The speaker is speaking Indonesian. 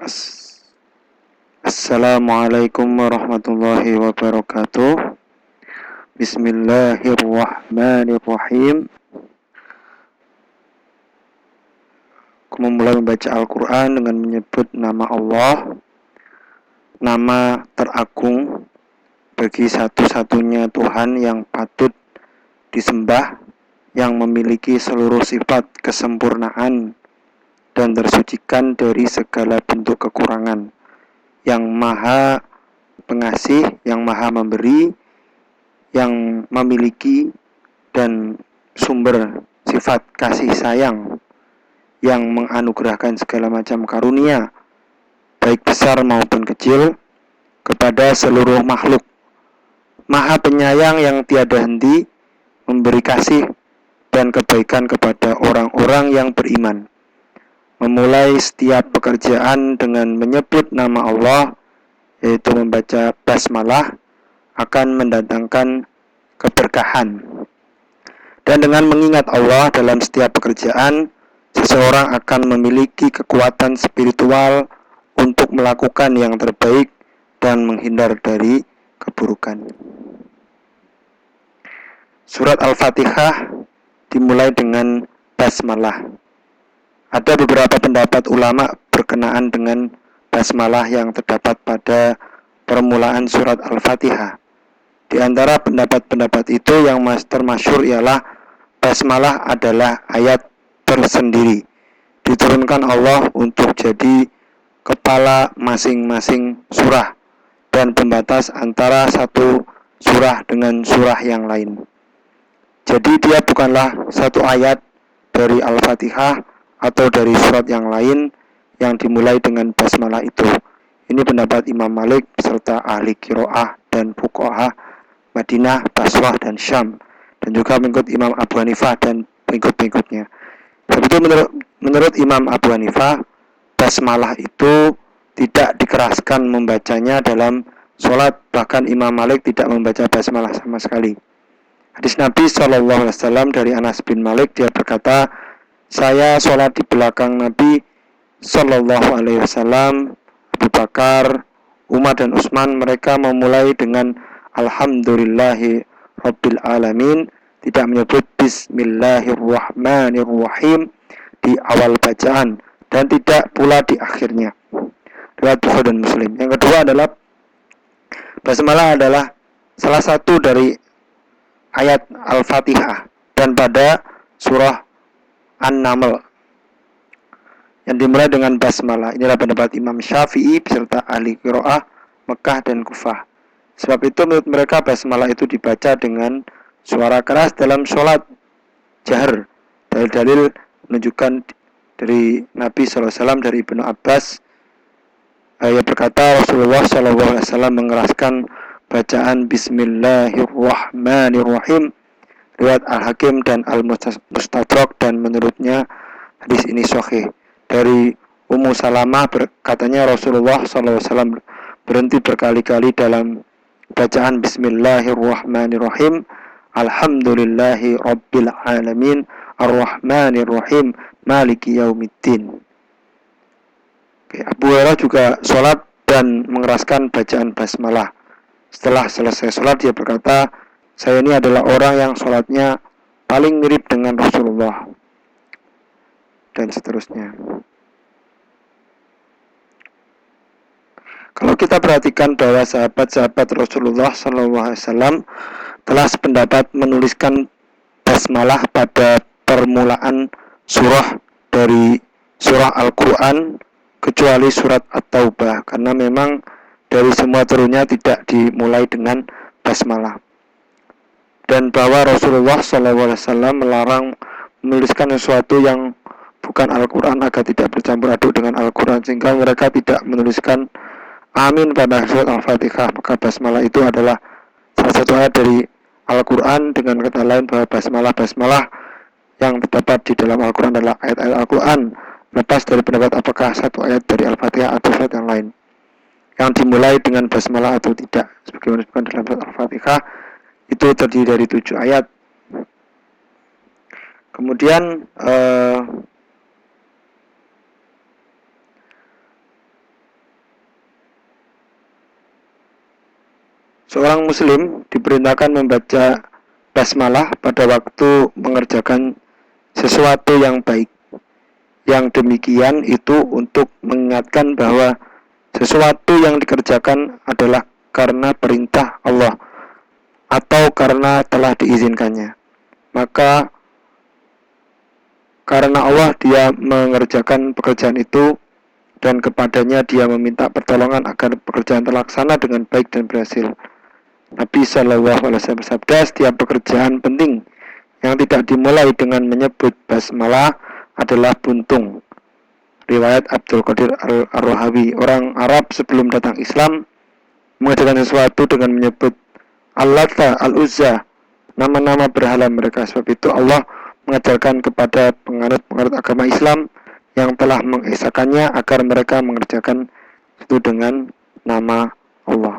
As- Assalamualaikum warahmatullahi wabarakatuh. Bismillahirrahmanirrahim. Aku memulai membaca Al-Quran dengan menyebut nama Allah, nama teragung bagi satu-satunya Tuhan yang patut disembah, yang memiliki seluruh sifat kesempurnaan dan tersucikan dari segala bentuk kekurangan, yang maha pengasih, yang maha memberi, yang memiliki dan sumber sifat kasih sayang, yang menganugerahkan segala macam karunia, baik besar maupun kecil, kepada seluruh makhluk. Maha penyayang yang tiada henti, memberi kasih dan kebaikan kepada orang-orang yang beriman. Memulai setiap pekerjaan dengan menyebut nama Allah, yaitu membaca basmalah, akan mendatangkan keberkahan. Dan dengan mengingat Allah dalam setiap pekerjaan, seseorang akan memiliki kekuatan spiritual untuk melakukan yang terbaik dan menghindar dari keburukan. Surat Al-Fatihah dimulai dengan basmalah. Ada beberapa pendapat ulama berkenaan dengan basmalah yang terdapat pada permulaan surat Al-Fatihah. Di antara pendapat-pendapat itu yang termasyhur ialah basmalah adalah ayat tersendiri, diturunkan Allah untuk jadi kepala masing-masing surah dan pembatas antara satu surah dengan surah yang lain. Jadi dia bukanlah satu ayat dari Al-Fatihah atau dari surat yang lain yang dimulai dengan basmalah itu. Ini pendapat Imam Malik serta ahli qiraah dan fuqaha Madinah, Basrah, dan Syam, dan juga mengikut Imam Abu Hanifah dan pengikut-pengikutnya. Sebab itu menurut Imam Abu Hanifah, basmalah itu tidak dikeraskan membacanya dalam sholat, bahkan Imam Malik tidak membaca basmalah sama sekali. Hadis Nabi SAW dari Anas bin Malik, dia berkata, saya sholat di belakang Nabi SAW, Abu Bakar, Umar dan Utsman, mereka memulai dengan Alhamdulillahi Rabbil Alamin, tidak menyebut Bismillahirrahmanirrahim di awal bacaan dan tidak pula di akhirnya. Riwayat Bukhari dan Muslim. Yang kedua adalah basmalah adalah salah satu dari ayat Al-Fatihah dan pada surah An-Naml yang dimulai dengan basmalah. Inilah pendapat Imam Syafi'i beserta ahli qiraah Mekah dan Kufah. Sebab itu menurut mereka basmalah itu dibaca dengan suara keras dalam sholat jahar. Dalil-dalil menunjukkan dari Nabi SAW dari Ibnu Abbas, ia berkata Rasulullah SAW mengeraskan bacaan Bismillahirrahmanirrahim. Riwayat Al-Hakim dan Al-Mustadrak, dan menurutnya hadis ini sahih. Dari Ummu Salamah katanya Rasulullah SAW berhenti berkali-kali dalam bacaan Bismillahirrahmanirrahim, Alhamdulillahi Rabbil Alamin, Ar-Rahmanirrahim, Maliki Yaumiddin. Abu Hurairah juga sholat dan mengeraskan bacaan basmalah. Setelah selesai sholat, dia berkata, saya ini adalah orang yang sholatnya paling mirip dengan Rasulullah, dan seterusnya. Kalau kita perhatikan bahwa sahabat-sahabat Rasulullah SAW telah sependapat menuliskan basmalah pada permulaan surah dari surah Al-Quran, kecuali surat At-Taubah, karena memang dari semua turunnya tidak dimulai dengan basmalah. Dan bahwa Rasulullah SAW melarang menuliskan sesuatu yang bukan Al-Quran agar tidak bercampur aduk dengan Al-Quran, sehingga mereka tidak menuliskan Amin pada surat Al-Fatihah. Maka basmalah itu adalah salah satu ayat dari Al-Quran. Dengan kata lain bahwa basmalah yang terdapat di dalam Al-Quran adalah ayat-ayat Al-Quran, lepas dari pendapat apakah satu ayat dari Al-Fatihah atau surat yang lain yang dimulai dengan basmalah atau tidak. Sebagaimana disebutkan dalam surat Al-Fatihah, itu terdiri dari 7 ayat. Kemudian Seorang muslim diperintahkan membaca basmalah pada waktu mengerjakan sesuatu yang baik. Yang demikian itu untuk mengingatkan bahwa sesuatu yang dikerjakan adalah karena perintah Allah atau karena telah diizinkannya. Maka karena Allah dia mengerjakan pekerjaan itu dan kepadanya dia meminta pertolongan agar pekerjaan terlaksana dengan baik dan berhasil. Nabi Shallallahu Alaihi Wasallam bersabda, setiap pekerjaan penting yang tidak dimulai dengan menyebut basmalah adalah buntung. Riwayat Abdul Qadir Ar-Rahawi. Orang Arab sebelum datang Islam mengerjakan sesuatu dengan menyebut Al-Latha, Al-Uzza, nama-nama berhala mereka. Sebab itu Allah mengajarkan kepada penganut-penganut agama Islam yang telah mengesakannya agar mereka mengerjakan itu dengan nama Allah.